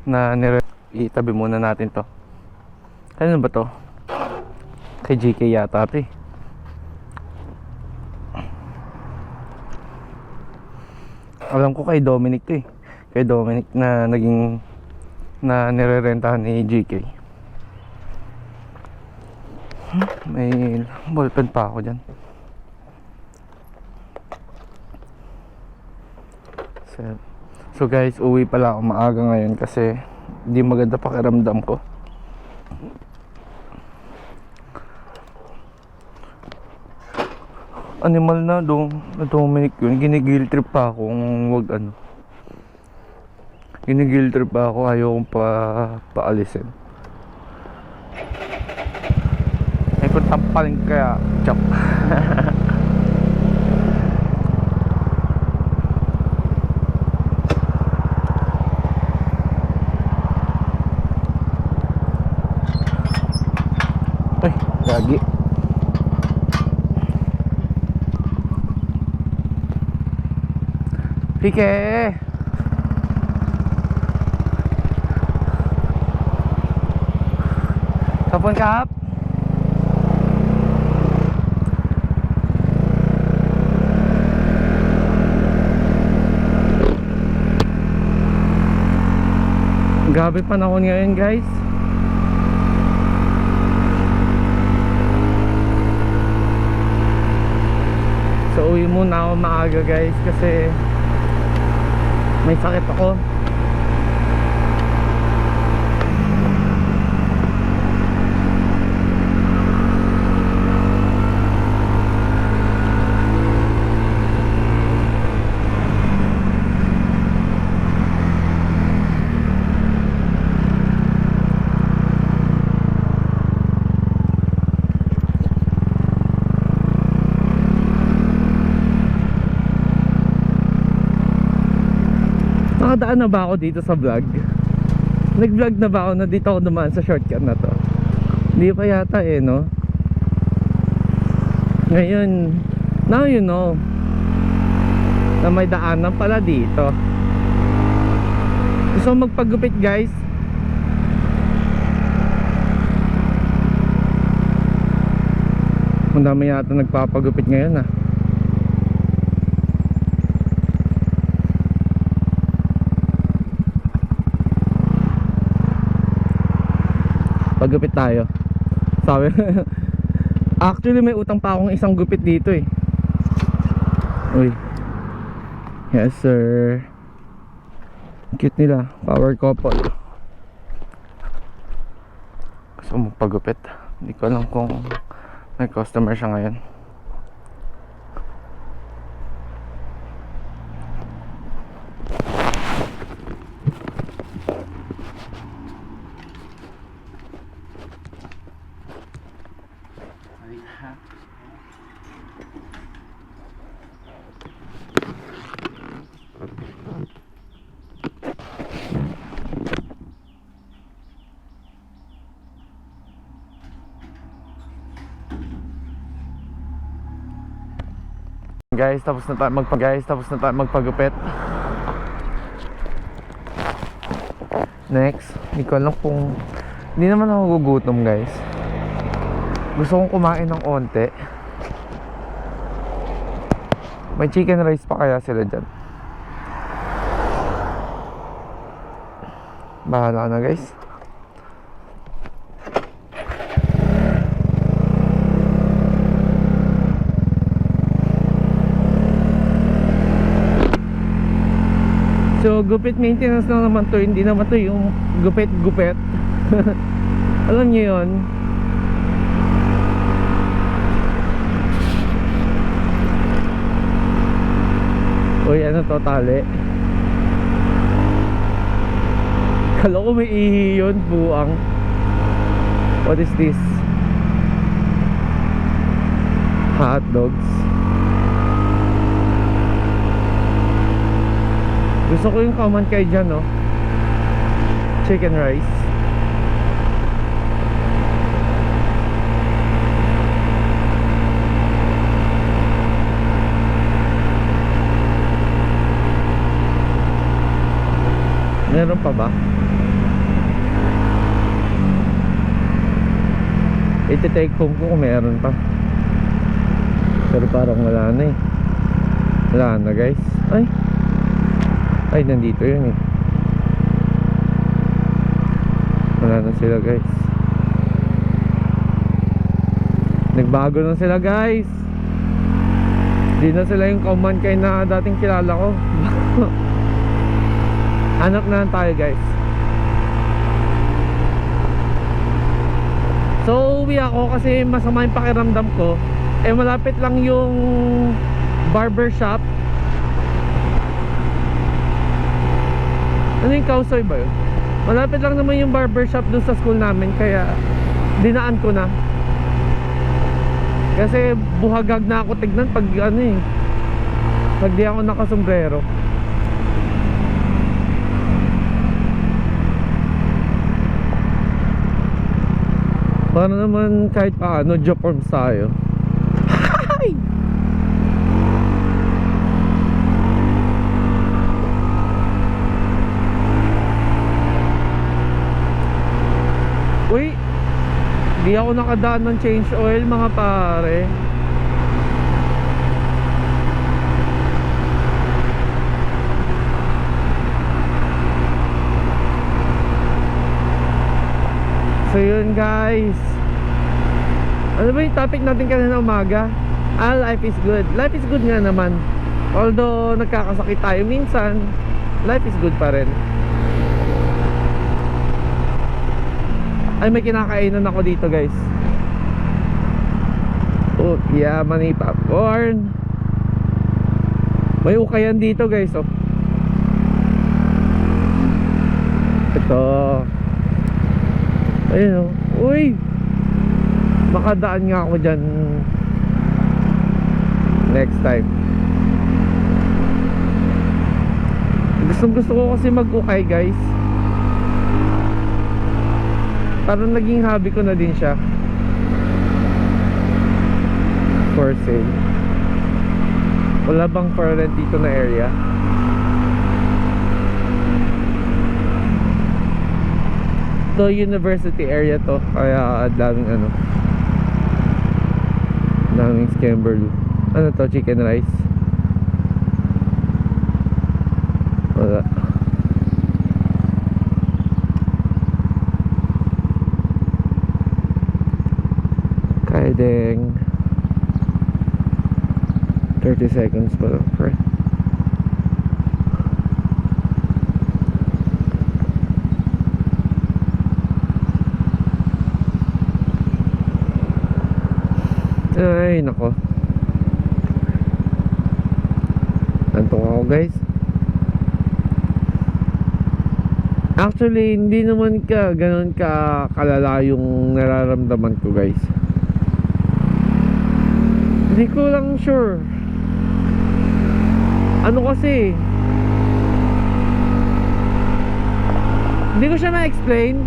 na itabi muna natin to. Ano ba to? Kay GK yata to eh. Alam ko kay Dominic to eh. Kay Dominic na naging na nirerentahan ni GK. May ballpen pa ako dyan. So guys, uwi pala ako maaga ngayon kasi hindi maganda pakiramdam ko. Animal na Dominic yun. Ginigil trip pa ako kung wag ano. Ginigil trip pa ako, ayaw kong paalisin. Ay kung tampaling kaya chop. Ay, gagi. Pike. Kapon kap. Grabe panahon ngayon guys. So uwi muna ako maaga guys kasi may sakit ako. Nakadaan na ba ako dito sa vlog? Nag-vlog na ba ako na dito ako dumaan sa shortcut na to? Hindi pa yata eh, no? Ngayon, now you know na may daanan pala dito. Gusto mo magpagupit guys? Ang dami yata nagpapagupit ngayon ah. Paggupit tayo. Sabi actually may utang pa akong isang gupit dito eh. Uy. Yes sir. Cute nila. Power couple. Gusto mo paggupit? Hindi ko alam kung may customer siya ngayon. Guys, tapos na tayo magpagupit. Next, hindi ko alam kung hindi naman ako gugutom guys. Gusto kong kumain ng onte. May chicken rice pa kaya sila dyan? Bahala na guys. So gupit maintenance lang naman to. Hindi naman to yung gupit. Alam nyo yun. Uy, ano to, tali? Kala ko may ihi yun, buang. What is this? Hot dogs. Gusto ko yung common kay dyan, no? Chicken rice. Meron pa ba? iti-take home ko kung meron pa. Pero parang wala na eh. Wala na guys. Ay nandito yun eh. Wala na sila guys. Nagbago na sila guys. Di na sila yung command kay na dating kilala ko. Hanap na lang tayo guys. So uwi ako kasi masama yung pakiramdam ko. Malapit lang yung barber shop. Ano yung Kausoy ba yun? Malapit lang naman yung barber shop dun sa school namin. Kaya dinaan ko na. Kasi buhagag na ako tignan pag ano eh, pag di ako nakasombrero. Para naman kahit paano job forms tayo. Hi! Uy, di ako nakadaan ng change oil mga pare. So yun guys. Ano ba yung topic natin kanina umaga? Life is good. Life is good nga naman. Although nagkakasakit tayo minsan, life is good pa rin. Ay, may kinakainan ako dito guys. Oh, yaman ni popcorn. May ukayan dito guys. Oh, ito. Ayun oh. Uy, makadaan nga ako dyan next time. Gusto ko kasi mag-ukay guys. Parang naging hobby ko na din siya. For sale. Wala bang for rent dito na area? To university area to. Kaya daming ano, daming scammer. Ano to? Chicken rice? Wala. Kaya ding 30 seconds pa lang, friend. Ay nako, antok ako guys. Actually hindi naman ganun kalala yung nararamdaman ko guys. Hindi ko lang sure. Ano kasi, hindi ko siya ma-explain.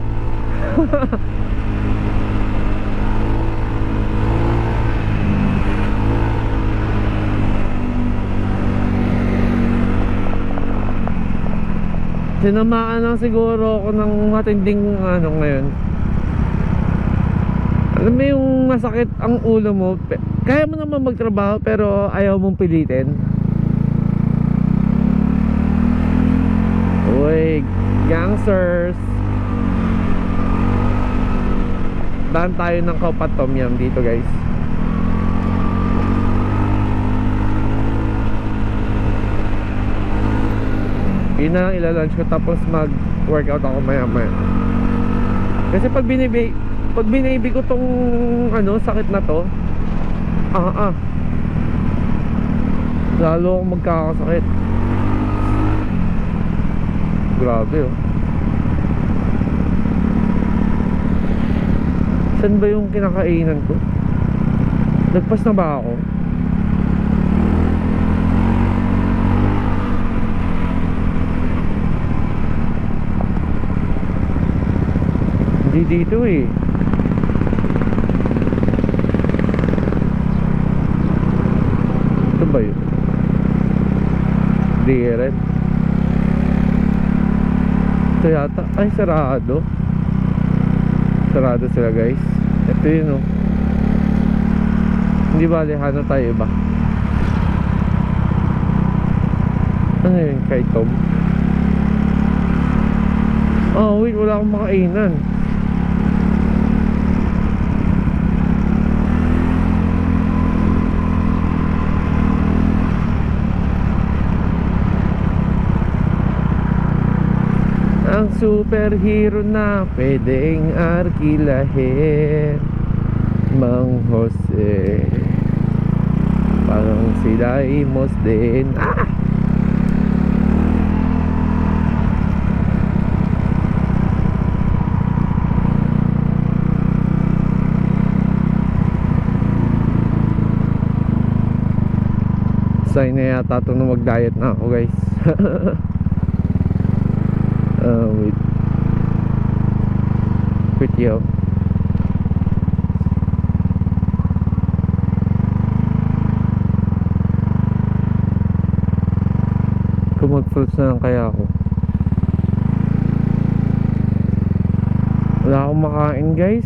Sinamaan lang siguro ako ng matinding ano ngayon. Alam mo yung masakit ang ulo mo, kaya mo naman magtrabaho pero ayaw mong pilitin. Uy, gangsters. Daan tayo ng Kaupat Tom Yum dito guys. Yun na lang ilalunch ko tapos mag-workout ako maya-maya. Kasi pag binibi ko tong ano, sakit na to, lalo akong magkakasakit. Grabe oh. Saan ba yung kinakainan ko? Nagpas na ba ako? Hindi dito eh. Ito ba yun? Hindi rin. Ito yata. Ay, sarado. Sarado sila guys. Ito yun oh. Hindi ba lehano tayo iba? Ano yun kay Tom? Oh wait, wala akong makainan. Ang superhero na pwedeng arkilahin, Mang Jose, parang si Daimos din. Sign na yata ito na mag-diet na ako guys. Wait. Video. Kung mag-fruits na lang kaya ako. Wala akong makain guys.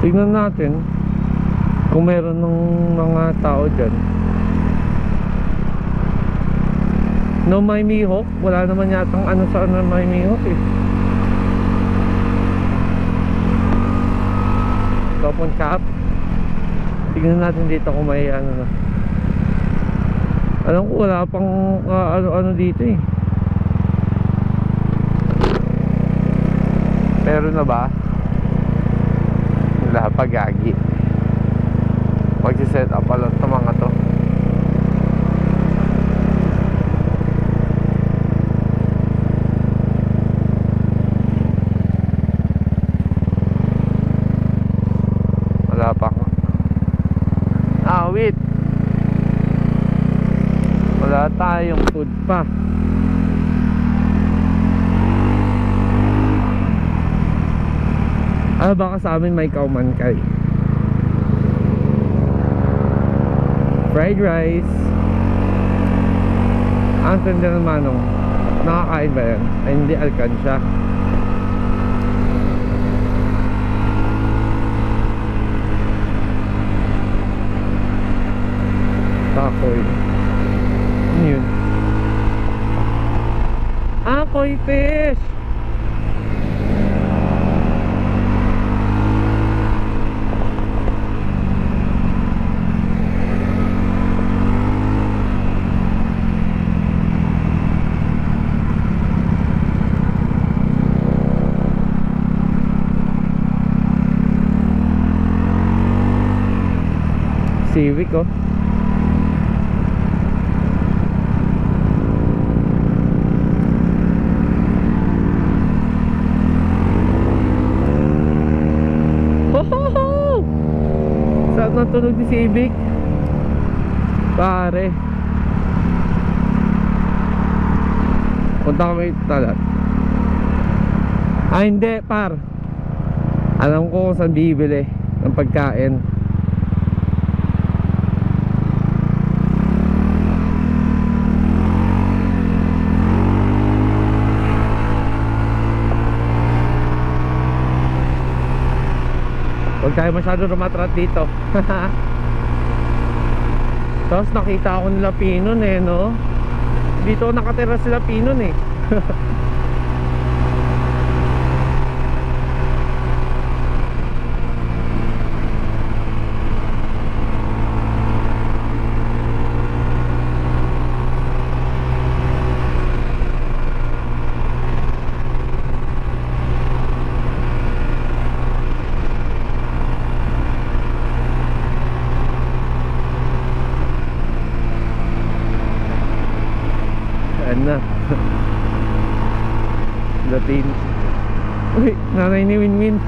Tignan natin kung meron ng mga tao dyan. No May Mihawk. Wala naman yatang ano sa No May Mihawk eh. Topon Cap. Tignan natin dito kung may ano na. Alam ko wala pang ano dito eh. Meron na ba? Wala pa gagi. Pag-set up pala ito mga to. Wala pa. Wait. Wala tayong food pa. Baka sa amin may kauman kay fried rice. Ang ganda ng manong. Nakakain ba yan? Ay hindi, alkansya. Takoy. Ano yun? Koi fish. Civic oh. Hohoho! Saan natunog ni Civic? Pare. Punta kami talat. Hindi par. Alam ko kung saan bibili ng pagkain. Huwag tayo masyado rumatrat dito. Tapos nakita ako nila Pinon eh no. Dito nakatira sila Pinon eh. Na Latin. Uy, nanay ni Winwin.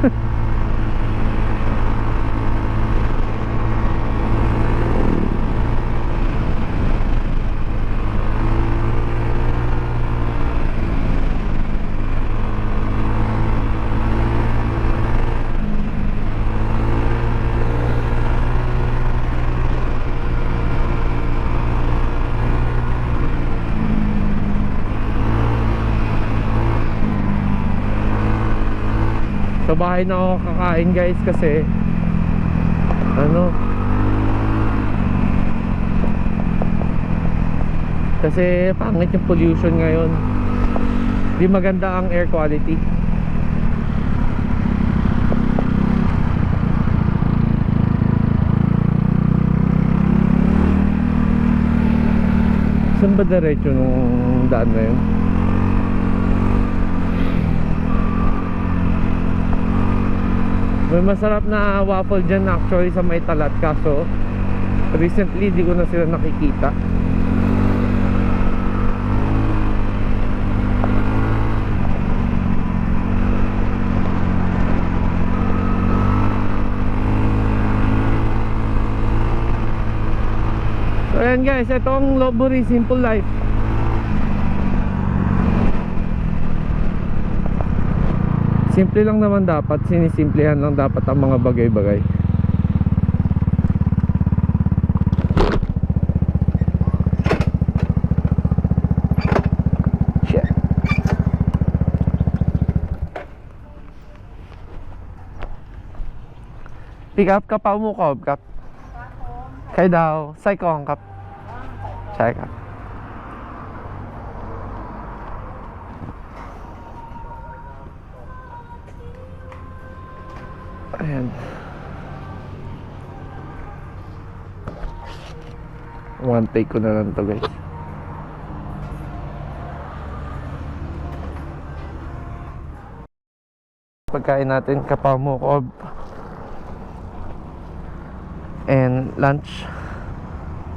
Sa bahay na ako kakain guys kasi ano, kasi pangit yung pollution ngayon. Di maganda ang air quality. Saan ba diretso nung daan na yun? May masarap na waffle dyan actually sa may Talat, kaso recently di ko na sila nakikita. So ayan guys, ito ang Lopburi Simple Life. Simple lang naman dapat, sinisimplehan lang dapat ang mga bagay-bagay. Shit. Pick up ka pa mo ka, kap. Kay daw, say ko ang kap. Say kap. Ayan. One take ko na lang to guys. Pagkain natin kapamukob and lunch.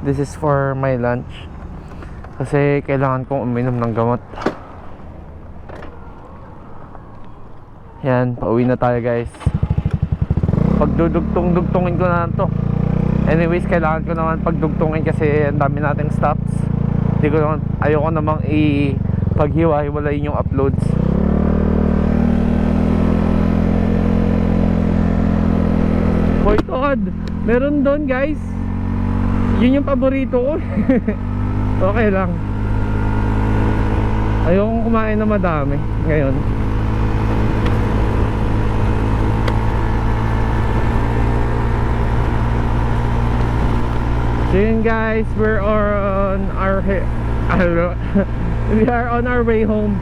This is for my lunch kasi kailangan kong uminom ng gamot. Yan, pauwi na tayo guys. Pagdudugtong-dugtongin ko na to. Anyways, kailangan ko naman pagdugtongin kasi ang dami nating stops. Ayoko namang paghiwa-hiwalayin yung uploads. Boy Todd, meron doon guys. Yun yung paborito ko. Okay lang. Ayokong kumain na madami ngayon. So yun guys, we're on our we are on our way home.